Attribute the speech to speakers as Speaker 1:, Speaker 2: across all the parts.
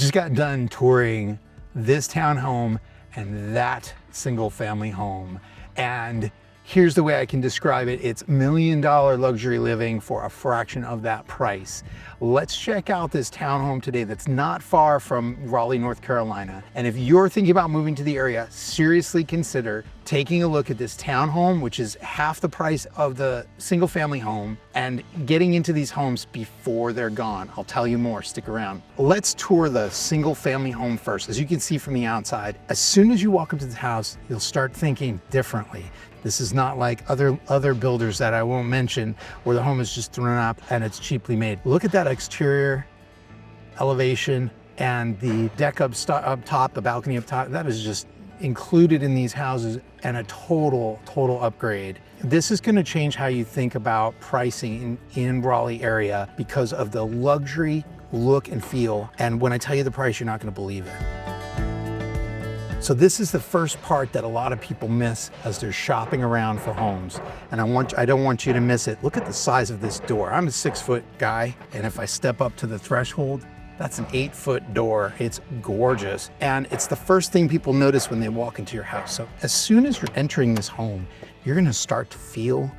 Speaker 1: just got done touring this townhome and that single family home. And here's the way I can describe it. It's $1 million luxury living for a fraction of that price. Let's check out this townhome today that's not far from Raleigh, North Carolina. And if you're thinking about moving to the area, seriously consider taking a look at this townhome, which is half the price of the single family home, and getting into these homes before they're gone. I'll tell you more, stick around. Let's tour the single family home first. As you can see from the outside, as soon as you walk into the house, you'll start thinking differently. This is not like other builders that I won't mention, where the home is just thrown up and it's cheaply made. Look at that exterior elevation and the deck up top, the balcony up top. That is just included in these houses and a total upgrade. This is going to change how you think about pricing in Raleigh area because of the luxury look and feel. And when I tell you the price, you're not going to believe it. So this is the first part that a lot of people miss as they're shopping around for homes. And I don't want you to miss it. Look at the size of this door. I'm a 6-foot guy, and if I step up to the threshold, that's an 8-foot door. It's gorgeous. And it's the first thing people notice when they walk into your house. So as soon as you're entering this home, you're gonna start to feel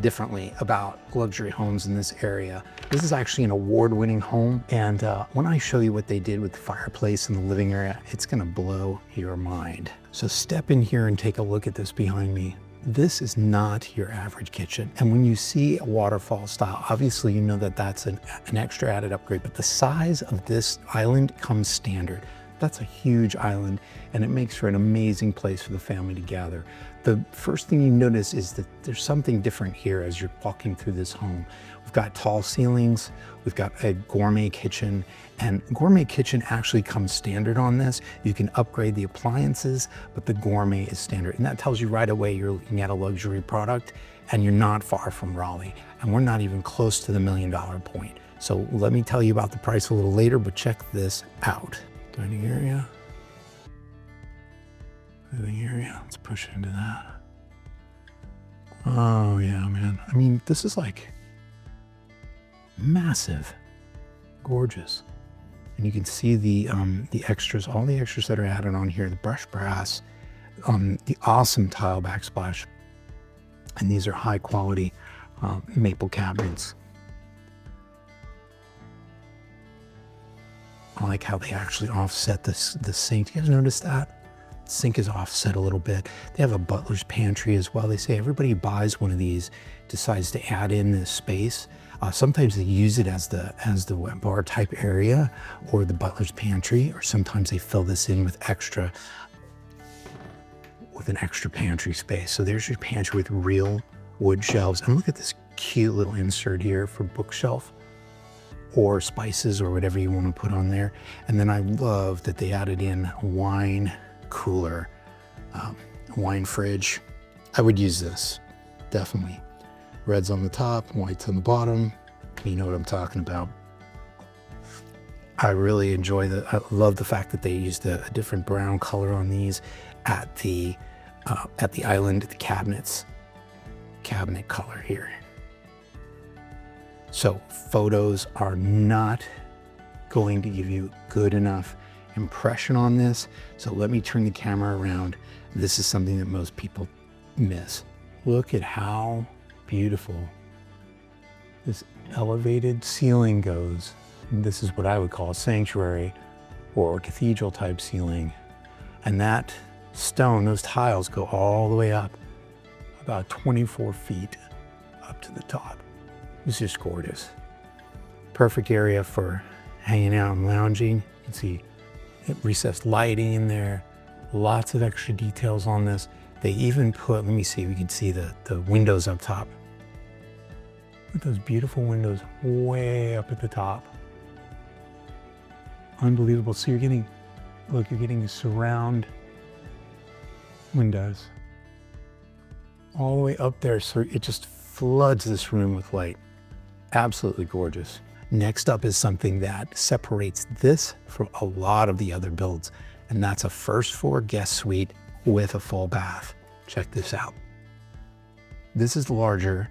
Speaker 1: differently about luxury homes in this area. This is actually an award-winning home, and when I show you what they did with the fireplace in the living area, it's gonna blow your mind. So step in here and take a look at this behind me. This is not your average kitchen. And when you see a waterfall style, obviously you know that that's an extra added upgrade, but the size of this island comes standard. That's a huge island, and it makes for an amazing place for the family to gather. The first thing you notice is that there's something different here as you're walking through this home. We've got tall ceilings, we've got a gourmet kitchen, and gourmet kitchen actually comes standard on this. You can upgrade the appliances, but the gourmet is standard. And that tells you right away you're looking at a luxury product, and you're not far from Raleigh. And we're not even close to the $1 million point. So let me tell you about the price a little later, but check this out. Dining area. Living area. Let's push into that. Oh yeah, man. I mean, this is like massive, gorgeous, and you can see the extras, all the extras that are added on here. The brushed brass, the awesome tile backsplash, and these are high quality maple cabinets. I like how they actually offset the sink. Do you guys notice that? The sink is offset a little bit. They have a butler's pantry as well. They say everybody who buys one of these decides to add in this space. Sometimes they use it as the wet bar type area or the butler's pantry, or sometimes they fill this in with an extra pantry space. So there's your pantry with real wood shelves. And look at this cute little insert here for bookshelf or spices or whatever you want to put on there. And then I love that they added in a wine cooler, a wine fridge. I would use this, definitely. Red's on the top, white's on the bottom. You know what I'm talking about. I really enjoy I love the fact that they used a different brown color on these at the island, the cabinet color here. So photos are not going to give you good enough impression on this. So let me turn the camera around. This is something that most people miss. Look at how beautiful this elevated ceiling goes. And this is what I would call a sanctuary or a cathedral type ceiling. And that stone, those tiles go all the way up, about 24 feet up to the top. It's just gorgeous. Perfect area for hanging out and lounging. You can see recessed lighting in there. Lots of extra details on this. They even put, let me see, we can see the windows up top. Look at those beautiful windows way up at the top. Unbelievable. So you're getting surround windows all the way up there. So it just floods this room with light. Absolutely gorgeous. Next up is something that separates this from a lot of the other builds, and that's a first floor guest suite with a full bath. Check this out. This is larger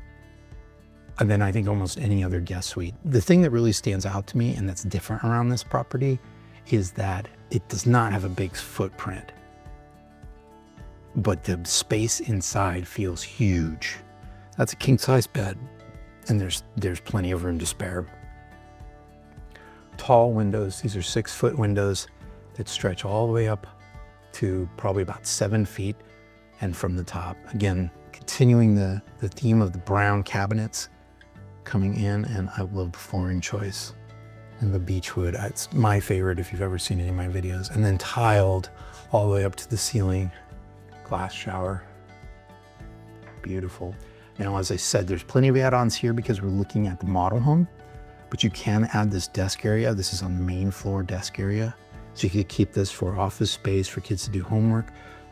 Speaker 1: than I think almost any other guest suite. The thing that really stands out to me and that's different around this property is that it does not have a big footprint, but the space inside feels huge. That's a king size bed, and there's plenty of room to spare. Tall windows, these are 6-foot windows that stretch all the way up to probably about 7 feet. And from the top, again, continuing the theme of the brown cabinets coming in, and I love the flooring choice and the beechwood. It's my favorite if you've ever seen any of my videos. And then tiled all the way up to the ceiling, glass shower, beautiful. Now, as I said, there's plenty of add-ons here because we're looking at the model home, but you can add this desk area. This is on the main floor desk area. So you could keep this for office space for kids to do homework.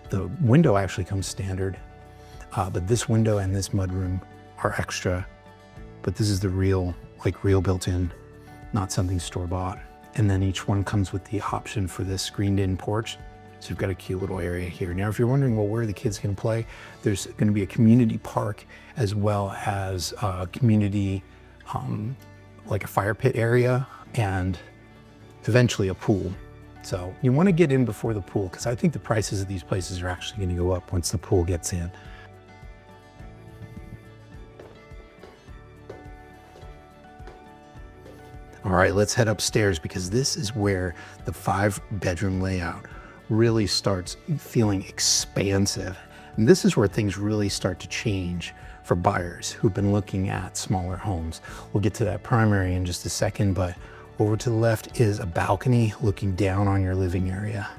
Speaker 1: The window actually comes standard, but this window and this mudroom are extra, but this is the real built-in, not something store-bought. And then each one comes with the option for this screened-in porch. So you've got a cute little area here. Now, if you're wondering, well, where are the kids gonna play? There's gonna be a community park as well as a community, like a fire pit area, and eventually a pool. So you want to get in before the pool, because I think the prices of these places are actually going to go up once the pool gets in. All right, let's head upstairs, because this is where the 5-bedroom layout really starts feeling expansive. And this is where things really start to change for buyers who've been looking at smaller homes. We'll get to that primary in just a second, but over to the left is a balcony looking down on your living area.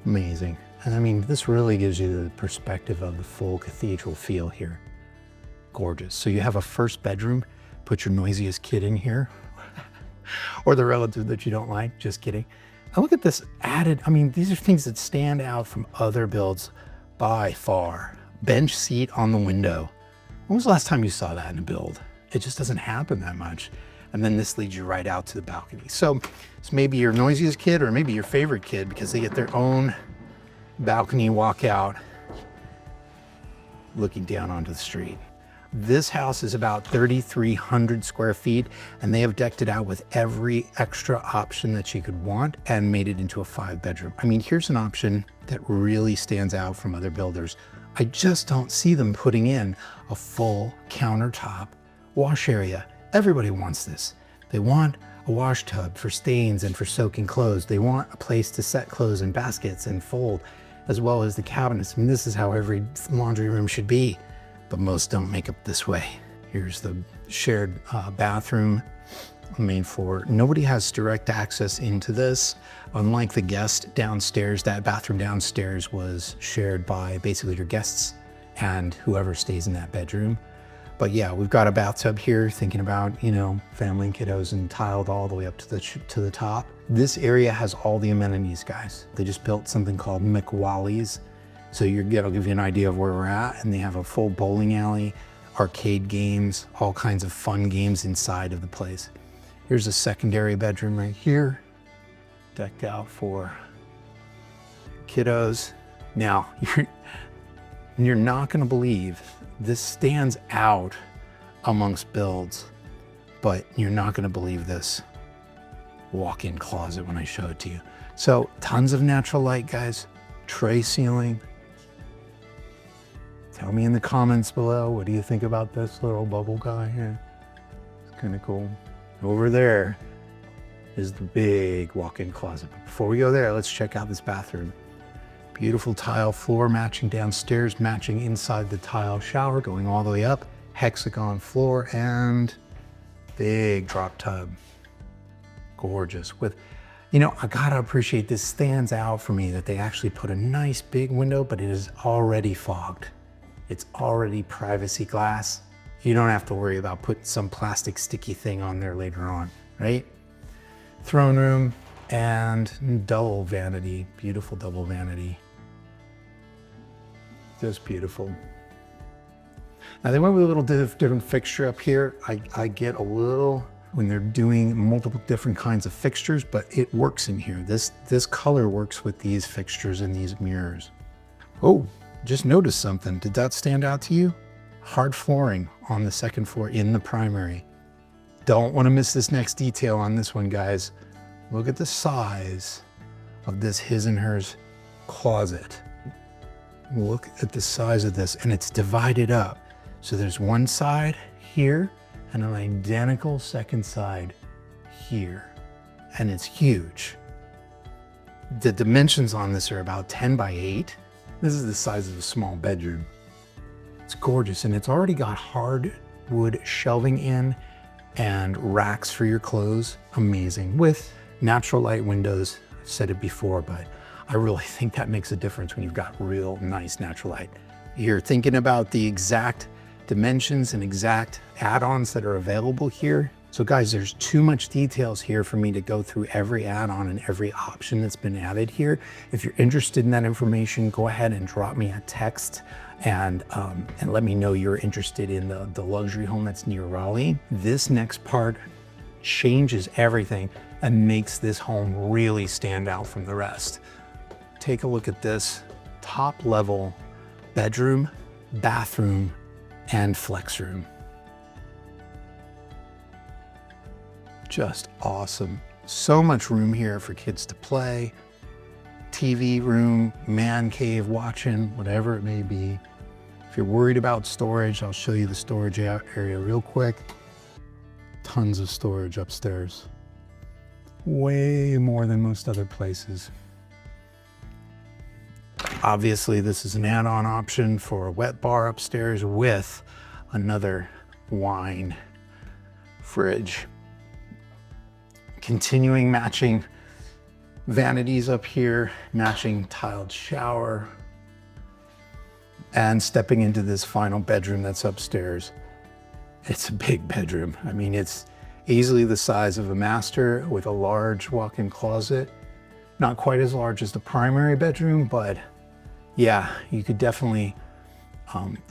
Speaker 1: Amazing. And I mean, this really gives you the perspective of the full cathedral feel here. Gorgeous. So you have a first bedroom, put your noisiest kid in here, or the relative that you don't like, just kidding. And look at this added, I mean, these are things that stand out from other builds by far. Bench seat on the window. When was the last time you saw that in a build? It just doesn't happen that much. And then this leads you right out to the balcony. So it's maybe your noisiest kid or maybe your favorite kid, because they get their own balcony walkout looking down onto the street. This house is about 3,300 square feet, and they have decked it out with every extra option that you could want and made it into a 5-bedroom. I mean, here's an option that really stands out from other builders. I just don't see them putting in a full countertop wash area. Everybody wants this. They want a wash tub for stains and for soaking clothes. They want a place to set clothes in baskets and fold, as well as the cabinets. I mean, this is how every laundry room should be, but most don't make it this way. Here's the shared bathroom on the main floor. Nobody has direct access into this. Unlike the guest downstairs, that bathroom downstairs was shared by basically your guests and whoever stays in that bedroom. But yeah, we've got a bathtub here, thinking about, you know, family and kiddos, and tiled all the way up to the top. This area has all the amenities, guys. They just built something called McWally's. So it'll give you an idea of where we're at. And they have a full bowling alley, arcade games, all kinds of fun games inside of the place. Here's a secondary bedroom right here, decked out for kiddos. Now, you're not gonna believe this stands out amongst builds, but you're not gonna believe this walk-in closet when I show it to you. So tons of natural light, guys, tray ceiling. Tell me in the comments below, what do you think about this little bubble guy here? It's kind of cool. Over there is the big walk-in closet. But before we go there, let's check out this bathroom. Beautiful tile floor matching downstairs, matching inside the tile shower, going all the way up. Hexagon floor and big drop tub. Gorgeous. With, you know, I gotta appreciate, this stands out for me that they actually put a nice big window, but it is already fogged. It's already privacy glass. You don't have to worry about putting some plastic sticky thing on there later on, right? Throne room and double vanity, beautiful double vanity. Just beautiful. Now they went with a little different fixture up here. I get a little, when they're doing multiple different kinds of fixtures, but it works in here. This color works with these fixtures and these mirrors. Oh, just noticed something. Did that stand out to you? Hard flooring on the second floor in the primary. Don't want to miss this next detail on this one, guys. Look at the size of this his and hers closet. Look at the size of this, and it's divided up. So there's one side here and an identical second side here, and it's huge. The dimensions on this are about 10 by 8. This is the size of a small bedroom. It's gorgeous, and it's already got hardwood shelving in and racks for your clothes. Amazing, with natural light windows. I've said it before, but I really think that makes a difference when you've got real nice natural light. You're thinking about the exact dimensions and exact add-ons that are available here. So guys, there's too much details here for me to go through every add-on and every option that's been added here. If you're interested in that information, go ahead and drop me a text and let me know you're interested in the luxury home that's near Raleigh. This next part changes everything and makes this home really stand out from the rest. Take a look at this top level bedroom, bathroom, and flex room. Just awesome. So much room here for kids to play, TV room, man cave watching, whatever it may be. If you're worried about storage, I'll show you the storage area real quick. Tons of storage upstairs. Way more than most other places. Obviously, this is an add-on option for a wet bar upstairs with another wine fridge. Continuing matching vanities up here, matching tiled shower, and stepping into this final bedroom that's upstairs. It's a big bedroom. I mean, it's easily the size of a master with a large walk-in closet. Not quite as large as the primary bedroom, but yeah, you could definitely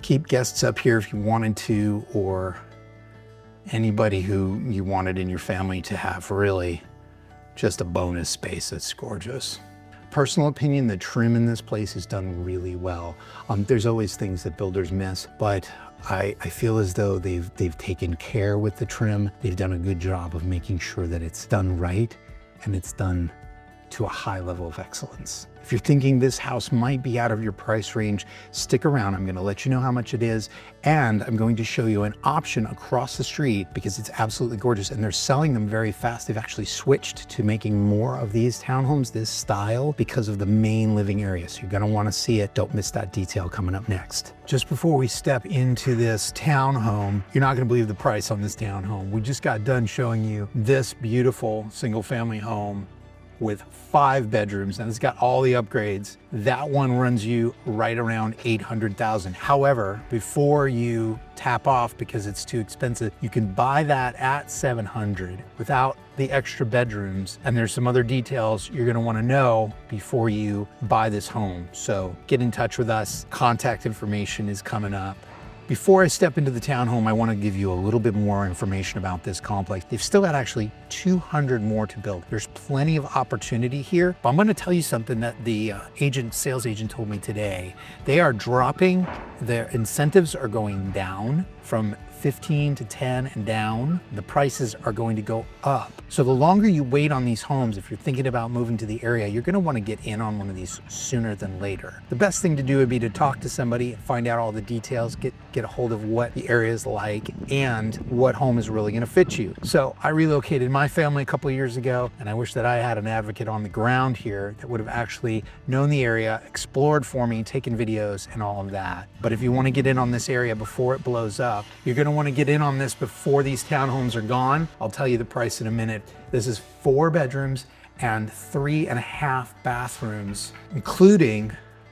Speaker 1: keep guests up here if you wanted to, or anybody who you wanted in your family to have really just a bonus space that's gorgeous. Personal opinion, the trim in this place is done really well. There's always things that builders miss, but I feel as though they've taken care with the trim. They've done a good job of making sure that it's done right and it's done to a high level of excellence. If you're thinking this house might be out of your price range, stick around. I'm gonna let you know how much it is, and I'm going to show you an option across the street because it's absolutely gorgeous, and they're selling them very fast. They've actually switched to making more of these townhomes, this style, because of the main living area. So you're gonna wanna see it. Don't miss that detail coming up next. Just before we step into this townhome, you're not gonna believe the price on this townhome. We just got done showing you this beautiful single family home with 5 bedrooms, and it's got all the upgrades. That one runs you right around $800,000. However, before you tap off because it's too expensive, you can buy that at $700,000 without the extra bedrooms. And there's some other details you're gonna wanna know before you buy this home. So get in touch with us. Contact information is coming up. Before I step into the townhome, I want to give you a little bit more information about this complex. They've still got actually 200 more to build. There's plenty of opportunity here, but I'm going to tell you something that the sales agent told me today. They are dropping, their incentives are going down from 15 to 10 and down. The prices are going to go up. So the longer you wait on these homes, if you're thinking about moving to the area, you're gonna wanna get in on one of these sooner than later. The best thing to do would be to talk to somebody, find out all the details, get a hold of what the area is like and what home is really gonna fit you. So I relocated my family a couple of years ago, and I wish that I had an advocate on the ground here that would have actually known the area, explored for me, taken videos and all of that. But if you wanna get in on this area before it blows up, you're gonna wanna get in on this before these townhomes are gone. I'll tell you the price in a minute. This is 4 bedrooms and 3.5 bathrooms, including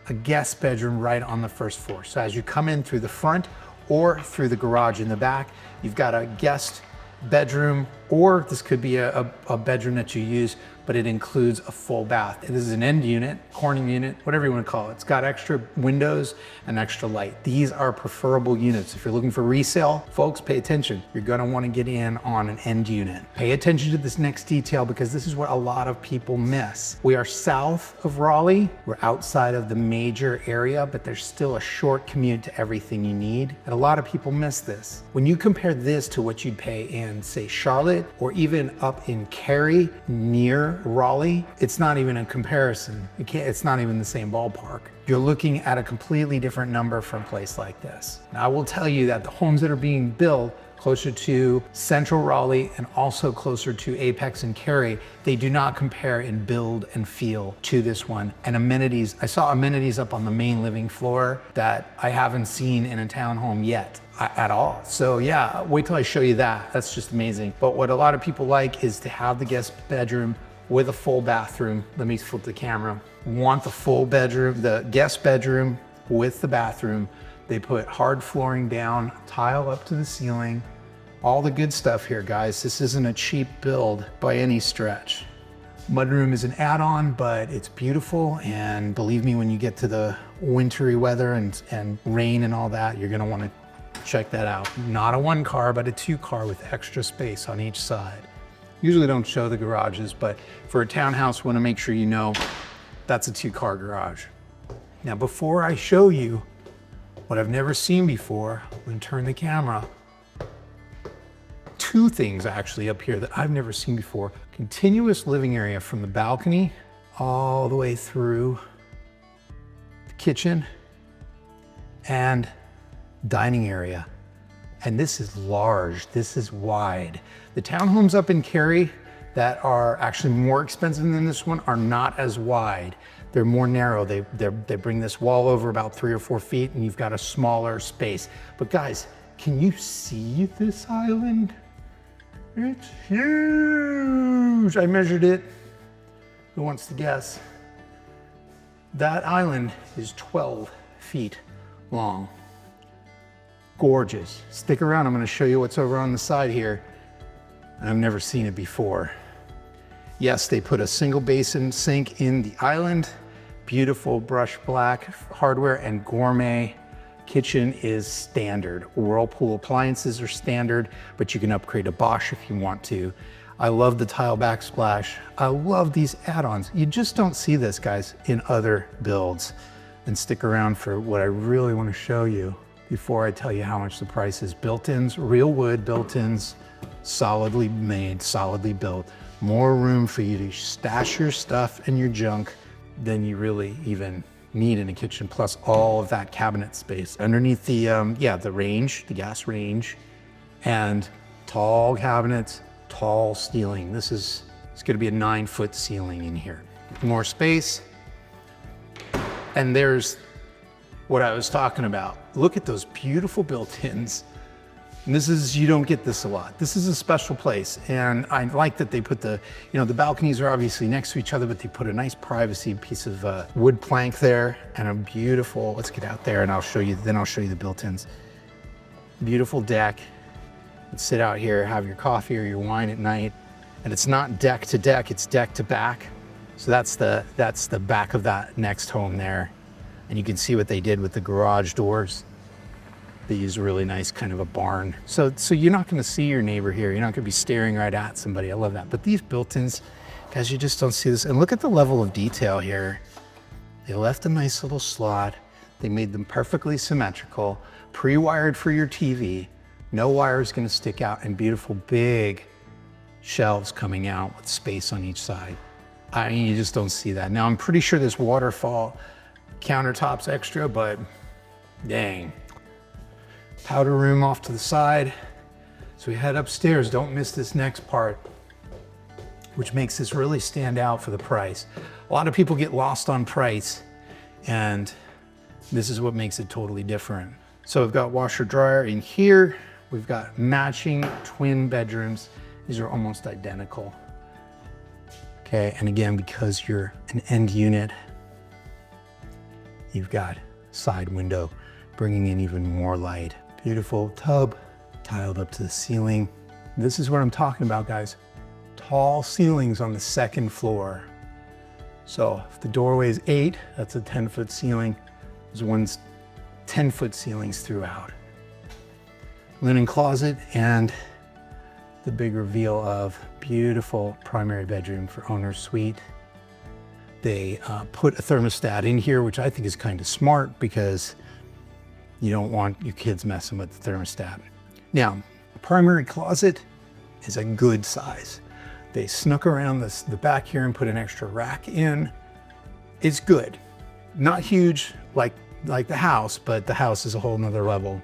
Speaker 1: a guest bedroom right on the first floor. So as you come in through the front or through the garage in the back, you've got a guest bedroom, or this could be a bedroom that you use, but it includes a full bath. This is an end unit, corner unit, whatever you want to call it. It's got extra windows and extra light. These are preferable units. If you're looking for resale, folks, pay attention. You're going to want to get in on an end unit. Pay attention to this next detail because this is what a lot of people miss. We are south of Raleigh. We're outside of the major area, but there's still a short commute to everything you need. And a lot of people miss this. When you compare this to what you'd pay in, say, Charlotte, or even up in Cary near here, Raleigh, it's not even a comparison. It's not even the same ballpark. You're looking at a completely different number from a place like this. Now, I will tell you that the homes that are being built closer to central Raleigh and also closer to Apex and Cary, they do not compare in build and feel to this one. And amenities, I saw amenities up on the main living floor that I haven't seen in a townhome yet at all. So yeah, wait till I show you that. That's just amazing. But what a lot of people like is to have the guest bedroom with a full bathroom. Let me flip the camera. Want the full bedroom, the guest bedroom with the bathroom. They put hard flooring down, tile up to the ceiling, all the good stuff here, guys. This isn't a cheap build by any stretch. Mudroom is an add-on, but it's beautiful. And believe me, when you get to the wintry weather and rain and all that, you're gonna wanna check that out. Not a 1 car, but a 2 car with extra space on each side. Usually don't show the garages, but for a townhouse, wanna make sure you know that's a 2 car garage. Now, before I show you what I've never seen before, I'm gonna turn the camera. 2 things actually up here that I've never seen before. Continuous living area from the balcony all the way through the kitchen and dining area. And this is large, this is wide. The townhomes up in Cary that are actually more expensive than this one are not as wide. They're more narrow. They bring this wall over about 3 or 4 feet and you've got a smaller space. But guys, can you see this island? It's huge. I measured it. Who wants to guess? That island is 12 feet long. Gorgeous. Stick around, I'm gonna show you what's over on the side here. I've never seen it before. Yes, they put a single basin sink in the island. Beautiful brushed black hardware and gourmet. Kitchen is standard. Whirlpool appliances are standard, but you can upgrade to Bosch if you want to. I love the tile backsplash. I love these add-ons. You just don't see this, guys, in other builds. And stick around for what I really want to show you before I tell you how much the price is. Built-ins, real wood built-ins, solidly made, solidly built. More room for you to stash your stuff and your junk than you really even need in a kitchen, plus all of that cabinet space. Underneath the, the range, the gas range, and tall cabinets, tall ceiling. It's gonna be a 9-foot ceiling in here. More space. And there's what I was talking about. Look at those beautiful built-ins. And you don't get this a lot. This is a special place. And I like that they put the balconies are obviously next to each other, but they put a nice privacy piece of wood plank there and a beautiful, let's get out there and I'll show you the built-ins. Beautiful deck. And sit out here, have your coffee or your wine at night. And it's not deck to deck, it's deck to back. So that's the back of that next home there. And you can see what they did with the garage doors. They use a really nice kind of a barn. So you're not gonna see your neighbor here. You're not gonna be staring right at somebody. I love that. But these built-ins, guys, you just don't see this. And look at the level of detail here. They left a nice little slot. They made them perfectly symmetrical, pre-wired for your TV. No wire is gonna stick out, and beautiful big shelves coming out with space on each side. I mean, you just don't see that. Now, I'm pretty sure this waterfall countertop's extra, but dang. Powder room off to the side. So we head upstairs. Don't miss this next part, which makes this really stand out for the price. A lot of people get lost on price, and this is what makes it totally different. So we've got washer dryer in here. We've got matching twin bedrooms. These are almost identical. Okay, and again, because you're an end unit, you've got side window, bringing in even more light. Beautiful tub, tiled up to the ceiling. This is what I'm talking about, guys. Tall ceilings on the 2nd floor. So if the doorway is 8, that's a 10-foot ceiling. There's one's 10-foot ceilings throughout. Linen closet and the big reveal of beautiful primary bedroom for owner's suite. They put a thermostat in here, which I think is kind of smart because you don't want your kids messing with the thermostat. Now, the primary closet is a good size. They snuck around the back here and put an extra rack in. It's good. Not huge like the house, but the house is a whole nother level.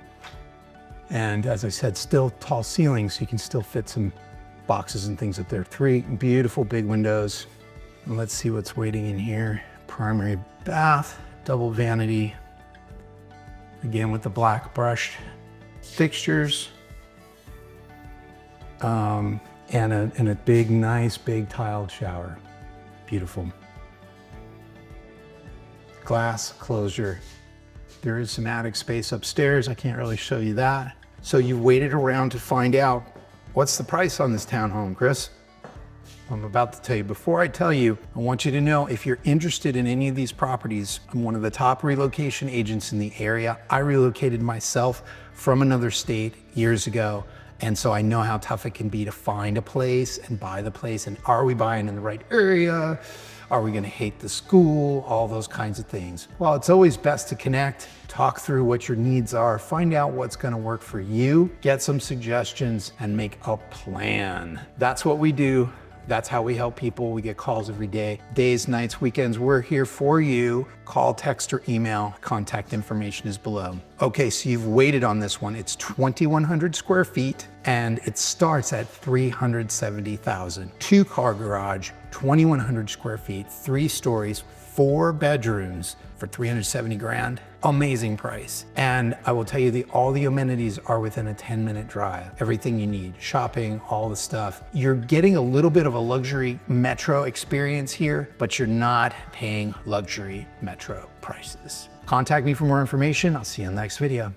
Speaker 1: And as I said, still tall ceilings, so you can still fit some boxes and things up there. 3 beautiful big windows. And let's see what's waiting in here. Primary bath, double vanity. Again with the black brushed fixtures. And a big, nice, big tiled shower. Beautiful. Glass closure. There is some attic space upstairs. I can't really show you that. So you waited around to find out what's the price on this townhome, Chris? I'm about to tell you. Before I tell you, I want you to know if you're interested in any of these properties, I'm one of the top relocation agents in the area. I relocated myself from another state years ago. And so I know how tough it can be to find a place and buy the place. And are we buying in the right area? Are we gonna hate the school? All those kinds of things. Well, it's always best to connect, talk through what your needs are, find out what's gonna work for you, get some suggestions, and make a plan. That's what we do. That's how we help people. We get calls every day, days, nights, weekends. We're here for you. Call, text, or email. Contact information is below. Okay, so you've waited on this one. It's 2,100 square feet and it starts at $370,000. 2-car garage, 2,100 square feet, 3 stories, 4 bedrooms for 370 grand. Amazing price. And I will tell you, all the amenities are within a 10-minute drive. Everything you need, shopping, all the stuff. You're getting a little bit of a luxury metro experience here, but you're not paying luxury metro prices. Contact me for more information. I'll see you in the next video.